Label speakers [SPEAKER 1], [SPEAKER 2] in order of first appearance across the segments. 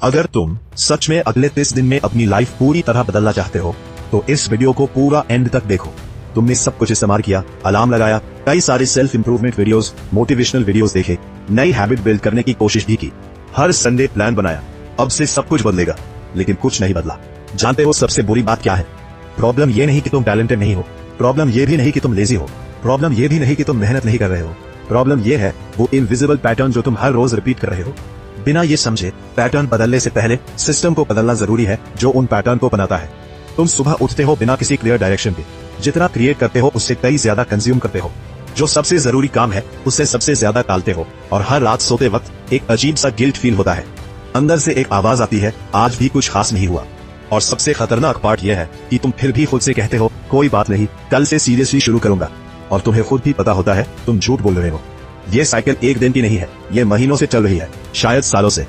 [SPEAKER 1] अगर तुम सच में अगले 30 दिन में अपनी लाइफ पूरी तरह बदलना चाहते हो तो इस वीडियो को पूरा एंड तक देखो। तुमने सब कुछ इस्तेमाल किया, अलार्म लगाया, कई सारे self improvement videos, motivational videos देखे, नई हैबिट बिल्ड करने की कोशिश भी की, हर संडे प्लान बनाया। अब से सब कुछ बदलेगा, लेकिन कुछ नहीं बदला। जानते हो सबसे बुरी बात क्या है? प्रॉब्लम ये नहीं कि तुम टैलेंटेड नहीं हो, प्रॉब्लम ये भी नहीं कि तुम लेजी हो, प्रॉब्लम ये भी नहीं कि तुम मेहनत नहीं कर रहे हो। प्रॉब्लम ये है वो इनविजिबल पैटर्न जो तुम हर रोज रिपीट कर रहे हो। बिना ये समझे पैटर्न बदलने से पहले सिस्टम को बदलना जरूरी है जो उन पैटर्न को बनाता है। तुम सुबह उठते हो बिना किसी क्लियर डायरेक्शन के, जितना क्रिएट करते हो उससे कई ज्यादा कंज्यूम करते हो। जो सबसे जरूरी काम है उससे सबसे ज्यादा टालते हो, और हर रात सोते वक्त एक अजीब सा गिल्ट फील होता है। अंदर से एक आवाज आती है, आज भी कुछ खास नहीं हुआ। और सबसे खतरनाक पार्ट यह है कि तुम फिर भी खुद से कहते हो, कोई बात नहीं, कल से सीरियसली शुरू करूंगा। और तुम्हें खुद भी पता होता है तुम झूठ बोल रहे हो। ये साइकिल एक दिन की नहीं है, ये महीनों से चल रही है, शायद सालों से।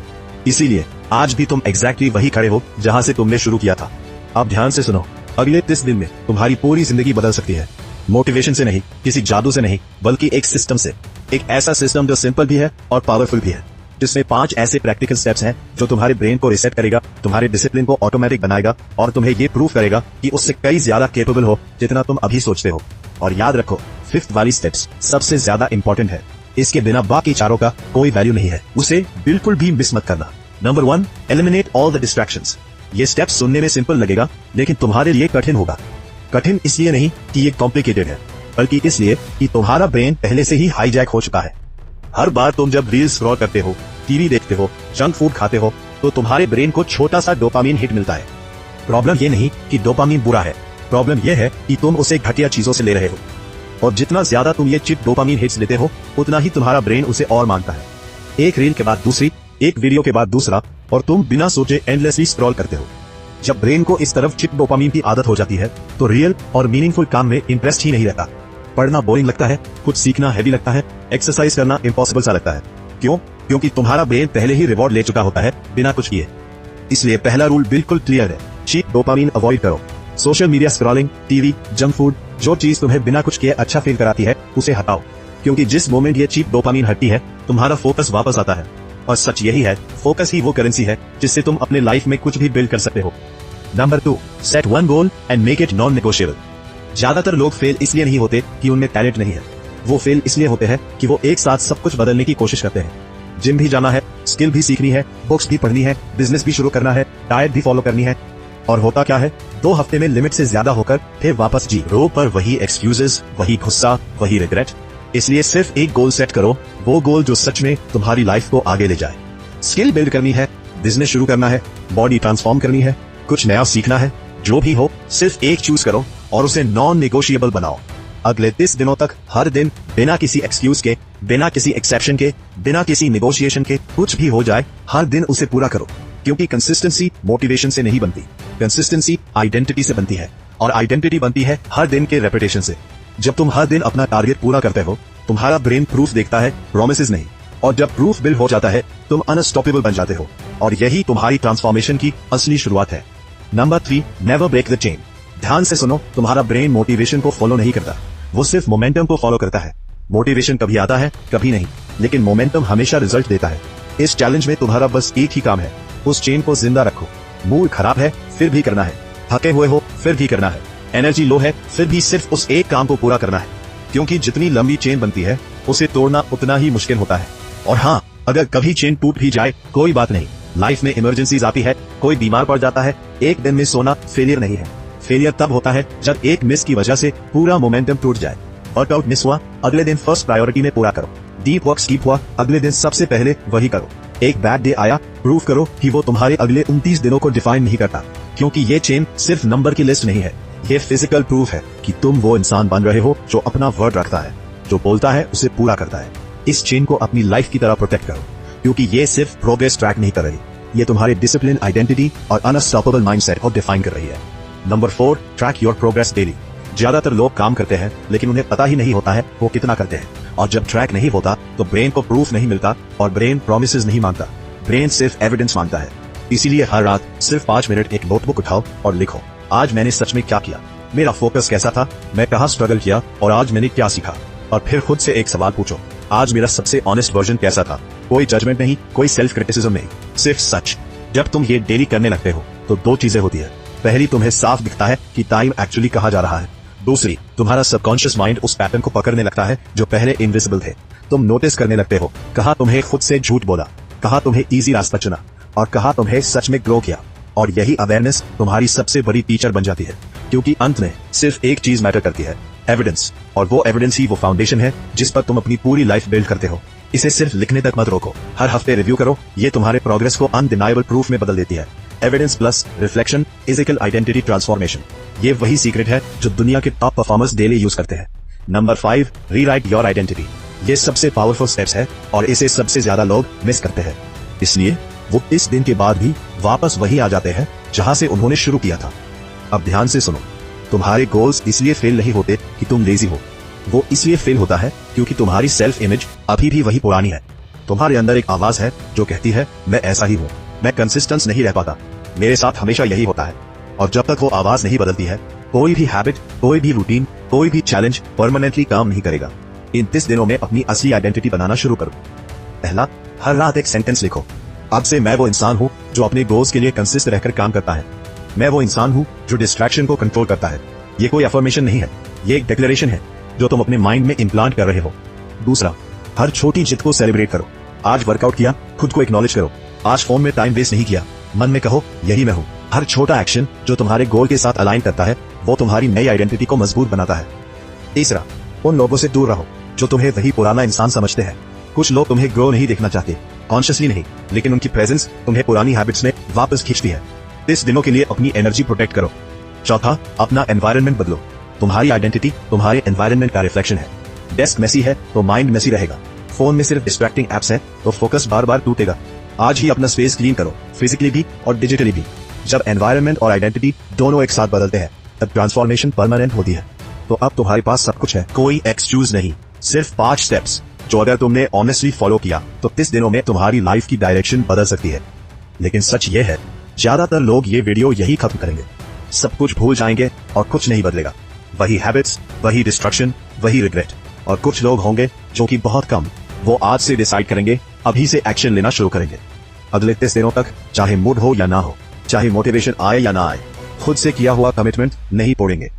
[SPEAKER 1] इसीलिए आज भी तुम एग्जैक्टली वही खड़े हो जहां से तुमने शुरू किया था। अब ध्यान से सुनो, अगले 30 दिन में तुम्हारी पूरी जिंदगी बदल सकती है। मोटिवेशन से नहीं, किसी जादू से नहीं, बल्कि एक सिस्टम से। एक ऐसा सिस्टम जो सिंपल भी है और पावरफुल भी है, जिसमें 5 ऐसे प्रैक्टिकल स्टेप्स हैं जो तुम्हारे ब्रेन को रिसेट करेगा, तुम्हारे डिसिप्लिन को ऑटोमेटिक बनाएगा और तुम्हें ये प्रूव करेगा कि उससे कई ज्यादा केपेबल हो जितना तुम अभी सोचते हो। और याद रखो, 5th वाली स्टेप्स सबसे ज्यादा इंपॉर्टेंट है। इसके बिना बाकी चारों का कोई वैल्यू नहीं है, उसे बिल्कुल भी मिस मत करना। Number 1, eliminate all the distractions. ये स्टेप सुनने में सिंपल लगेगा, लेकिन तुम्हारे लिए कठिन होगा। कठिन इसलिए नहीं कि ये कॉम्प्लिकेटेड है, बल्कि इसलिए कि तुम्हारा ब्रेन पहले से ही हाईजैक हो चुका है। हर बार तुम जब रील स्क्रॉल करते हो, टीवी देखते हो, जंक फूड खाते हो, तो तुम्हारे ब्रेन को छोटा सा डोपामीन हिट मिलता है। प्रॉब्लम ये नहीं कि डोपामीन बुरा है, प्रॉब्लम ये है कि तुम उसे घटिया चीजों से ले रहे हो। और जितना ज्यादा तुम ये चिप डोपामीन हिट्स लेते हो, उतना ही तुम्हारा ब्रेन उसे और मांगता है। एक रील के बाद दूसरी, एक वीडियो के बाद दूसरा, और तुम बिना सोचे एंडलेसली स्क्रॉल करते हो। जब ब्रेन को इस तरफ चिप डोपामीन की आदत हो जाती है तो रियल और मीनिंगफुल काम में इंटरेस्ट ही नहीं रहता। पढ़ना बोरिंग लगता है, कुछ सीखना हैवी लगता है, एक्सरसाइज करना इम्पॉसिबल सा लगता है। क्यों? क्योंकि तुम्हारा ब्रेन पहले ही रिवॉर्ड ले चुका होता है बिना कुछ किए। इसलिए पहला रूल बिल्कुल क्लियर है, चीप डोपामीन अवॉइड करो। Social media scrolling, TV, junk food, जो चीज तुम्हें बिना कुछ किए अच्छा फील कराती है, उसे हटाओ। क्योंकि जिस मोमेंट ये चीप डोपामीन हटती है, तुम्हारा फोकस वापस आता है। और सच यही है, फोकस ही वो करेंसी है जिससे तुम अपने लाइफ में कुछ भी बिल्ड कर सकते हो। Number 2, set 1 goal and make it non negotiable. ज्यादातर लोग फेल इसलिए नहीं होते कि उनमें टैलेंट नहीं है, वो फेल इसलिए होते हैं कि वो एक साथ सब कुछ बदलने की कोशिश करते हैं। जिम भी जाना है, स्किल भी सीखनी है, बुक्स भी पढ़नी है, बिजनेस भी शुरू करना है, डाइट भी फॉलो करनी है। और होता क्या है, 2 हफ्ते में लिमिट से ज्यादा होकर फिर वापस जीरो पर वही एक्सक्यूजेस, वही गुस्सा, वही रिग्रेट। इसलिए सिर्फ एक गोल सेट करो, वो गोल जो सच में तुम्हारी लाइफ को आगे ले जाए। स्किल बिल्ड करनी है, बिजनेस शुरू करना है, बॉडी ट्रांसफॉर्म करनी है, कुछ नया सीखना है, जो भी हो, सिर्फ एक चूज करो और उसे नॉन नेगोशिएबल बनाओ। अगले 30 दिनों तक हर दिन बिना किसी एक्सक्यूज के, बिना किसी एक्सेप्शन के, बिना किसी नेगोशिएशन के, कुछ भी हो जाए, हर दिन उसे पूरा करो। क्योंकि कंसिस्टेंसी मोटिवेशन से नहीं बनती, कंसिस्टेंसी आइडेंटिटी से बनती है, और आइडेंटिटी बनती है हर दिन के रेपिटेशन से। जब तुम हर दिन अपना टारगेट पूरा करते हो, तुम्हारा ब्रेन प्रूफ देखता है, प्रॉमिसेस नहीं। और जब प्रूफ बिल्ड हो जाता है, तुम अनस्टॉपेबल बन जाते हो, और यही तुम्हारी ट्रांसफॉर्मेशन की असली शुरुआत है। Number 3, never break the chain. ध्यान से सुनो, तुम्हारा ब्रेन मोटिवेशन को फॉलो नहीं करता, वो सिर्फ मोमेंटम को फॉलो करता है। मोटिवेशन कभी आता है, कभी नहीं, लेकिन मोमेंटम हमेशा रिजल्ट देता है। इस चैलेंज में तुम्हारा बस एक ही काम है, उस चेन को जिंदा रखो। मूड खराब है, फिर भी करना है, थके हुए हो, फिर भी करना है, एनर्जी लो है, फिर भी सिर्फ उस एक काम को पूरा करना है। क्योंकि जितनी लंबी चेन बनती है, उसे तोड़ना उतना ही मुश्किल होता है। और हाँ, अगर कभी चेन टूट भी जाए, कोई बात नहीं। लाइफ में इमरजेंसीज आती है, कोई बीमार पड़ जाता है, एक दिन में सोना फेलियर नहीं है। फेलियर तब होता है जब एक मिस की वजह से पूरा मोमेंटम टूट जाए। वर्कआउट मिस हुआ, अगले दिन फर्स्ट प्रायोरिटी में पूरा करो। डीप वर्क स्किप हुआ, अगले दिन सबसे पहले वही करो। एक बैड डे आया, प्रूव करो कि वो तुम्हारे अगले 29 दिनों को डिफाइन नहीं करता। क्योंकि ये चेन सिर्फ नंबर की लिस्ट नहीं है, ये फिजिकल प्रूफ है कि तुम वो इंसान बन रहे हो जो अपना वर्ड रखता है, जो बोलता है उसे पूरा करता है। इस चेन को अपनी लाइफ की तरह प्रोटेक्ट करो, क्योंकि ये सिर्फ प्रोग्रेस ट्रैक नहीं कर रही, ये तुम्हारे डिसिप्लिन, आइडेंटिटी और अनस्टॉपेबल माइंडसेट को डिफाइन कर रही है। Number 4, track your progress daily. ज्यादातर लोग काम करते हैं, लेकिन उन्हें पता ही नहीं होता है वो कितना करते हैं। और जब ट्रैक नहीं होता तो ब्रेन को प्रूफ नहीं मिलता, और ब्रेन प्रॉमिसेस नहीं मांगता, ब्रेन सिर्फ एविडेंस मांगता है। इसीलिए हर रात सिर्फ 5 मिनट एक नोटबुक उठाओ और लिखो, आज मैंने सच में क्या किया, मेरा फोकस कैसा था, मैं कहाँ स्ट्रगल किया और आज मैंने क्या सीखा। और फिर खुद से एक सवाल पूछो, आज मेरा सबसे ऑनेस्ट वर्जन कैसा था। कोई जजमेंट नहीं, कोई सेल्फ क्रिटिसिज्म नहीं, सिर्फ सच। जब तुम ये डेली करने लगते हो तो दो चीजें होती है। पहली, तुम्हें साफ दिखता है कि टाइम एक्चुअली कहाँ जा रहा है। दूसरी, तुम्हारा सबकॉन्शियस माइंड उस पैटर्न को पकड़ने लगता है जो पहले इनविजिबल थे। तुम नोटिस करने लगते हो कहाँ तुम्हें खुद से झूठ बोला, कहाँ तुम्हें इजी रास्ता चुना और कहाँ तुम्हें सच में ग्रो किया। और यही अवेयरनेस तुम्हारी सबसे बड़ी टीचर बन जाती है, क्योंकि अंत में सिर्फ एक चीज मैटर करती है, एविडेंस। और वो एविडेंस ही वो फाउंडेशन है जिस पर तुम अपनी पूरी लाइफ बिल्ड करते हो। इसे सिर्फ लिखने तक मत रोको, हर हफ्ते रिव्यू करो। ये तुम्हारे प्रोग्रेस को अनडिनाइबल प्रूफ में बदल देती है। Evidence plus reflection is equal identity transformation. ये वही सीक्रेट है जो दुनिया के टॉप परफॉर्मर्स डेली यूज करते हैं। Number 5, rewrite your identity. ये सबसे पावरफुल स्टेप्स है और इसे सबसे ज्यादा लोग मिस करते हैं। इसलिए वो इस दिन के बाद भी वापस वही आ जाते हैं जहां से उन्होंने शुरू किया था। अब ध्यान से सुनो, तुम्हारे गोल्स इसलिए फेल नहीं होते कि तुम लेजी हो, वो इसलिए फेल होता है क्योंकि तुम्हारी सेल्फ इमेज अभी भी वही पुरानी है। तुम्हारे अंदर एक आवाज है जो कहती है मैं ऐसा ही हूँ, मैं कंसिस्टेंस नहीं रह पाता, मेरे साथ हमेशा यही होता है। और जब तक वो आवाज नहीं बदलती है, कोई भी हैबिट, कोई भी रूटीन, कोई भी चैलेंज परमानेंटली काम नहीं करेगा। इन 30 दिनों में अपनी असली आइडेंटिटी बनाना शुरू करो। पहला, हर रात एक सेंटेंस लिखो। आज से मैं वो इंसान हूँ जो अपने गोल्स के लिए कंसिस्टेंट रहकर काम करता है। मैं वो इंसान हूँ जो डिस्ट्रैक्शन को कंट्रोल करता है। ये कोई अफर्मेशन नहीं है, ये एक डिक्लेरेशन है जो तुम अपने माइंड में इम्प्लांट कर रहे हो। दूसरा, हर छोटी जीत को सेलिब्रेट करो। आज वर्कआउट किया, खुद को एक्नॉलेज करो। आज फोन में टाइम वेस्ट नहीं किया, मन में कहो यही मैं हूँ। हर छोटा एक्शन जो तुम्हारे गोल के साथ अलाइन करता है वो तुम्हारी नई आइडेंटिटी को मजबूत बनाता है। तीसरा, उन लोगों से दूर रहो जो तुम्हें वही पुराना इंसान समझते हैं। कुछ लोग तुम्हें ग्रो नहीं देखना चाहते, कॉन्शियसली नहीं, लेकिन उनकी प्रेजेंस तुम्हें पुरानी हैबिट्स में वापस खींचती है। 30 दिनों के लिए अपनी एनर्जी प्रोटेक्ट करो। चौथा, अपना एनवायरनमेंट बदलो। तुम्हारी आइडेंटिटी तुम्हारे एनवायरनमेंट का रिफ्लेक्शन है। डेस्क मेसी है तो माइंड मेसी रहेगा। फोन में सिर्फ डिस्ट्रैक्टिंग एप्स है तो फोकस बार बार टूटेगा। आज ही अपना स्पेस क्लीन करो, फिजिकली भी और डिजिटली भी। जब एनवायरनमेंट और आइडेंटिटी दोनों एक साथ बदलते हैं तब ट्रांसफॉर्मेशन परमानेंट होती है। तो अब तुम्हारे पास सब कुछ है, कोई एक्सक्यूज नहीं, सिर्फ 5 स्टेप्स जो अगर तुमने ऑनेस्टली फॉलो किया तो 30 दिनों में तुम्हारी लाइफ की डायरेक्शन बदल सकती है। लेकिन सच ये है, ज्यादातर लोग ये वीडियो यही खत्म करेंगे, सब कुछ भूल जाएंगे और कुछ नहीं बदलेगा। वही हैबिट्स, वही डिस्ट्रक्शन, वही रिग्रेट। और कुछ लोग होंगे जो कि बहुत कम, वो आज से डिसाइड करेंगे, अभी से एक्शन लेना शुरू करेंगे। अगले 30 दिनों तक चाहे मूड हो या ना हो, चाहे मोटिवेशन आए या ना आए, खुद से किया हुआ कमिटमेंट नहीं तोड़ेंगे।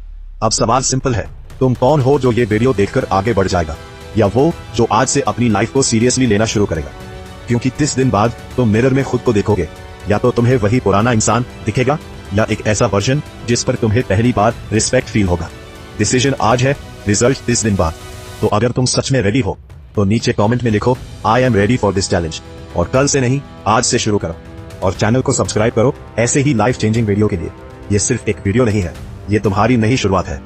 [SPEAKER 1] अब सवाल सिंपल है, तुम कौन हो जो ये वीडियो देखकर आगे बढ़ जाएगा, या वो जो आज से अपनी लाइफ को सीरियसली लेना शुरू करेगा? क्योंकि 30 दिन बाद तुम मिरर में खुद को देखोगे, या तो तुम्हें वही पुराना इंसान दिखेगा या एक ऐसा वर्जन जिस पर तुम्हें पहली बार रिस्पेक्ट फील होगा। डिसीजन आज है, रिजल्ट 30 दिन बाद। तो अगर तुम सच में रेडी हो तो नीचे कमेंट में लिखो I am ready for this challenge. और कल से नहीं, आज से शुरू करो। और चैनल को सब्सक्राइब करो ऐसे ही लाइफ चेंजिंग वीडियो के लिए। ये सिर्फ एक वीडियो नहीं है, ये तुम्हारी नई शुरुआत है।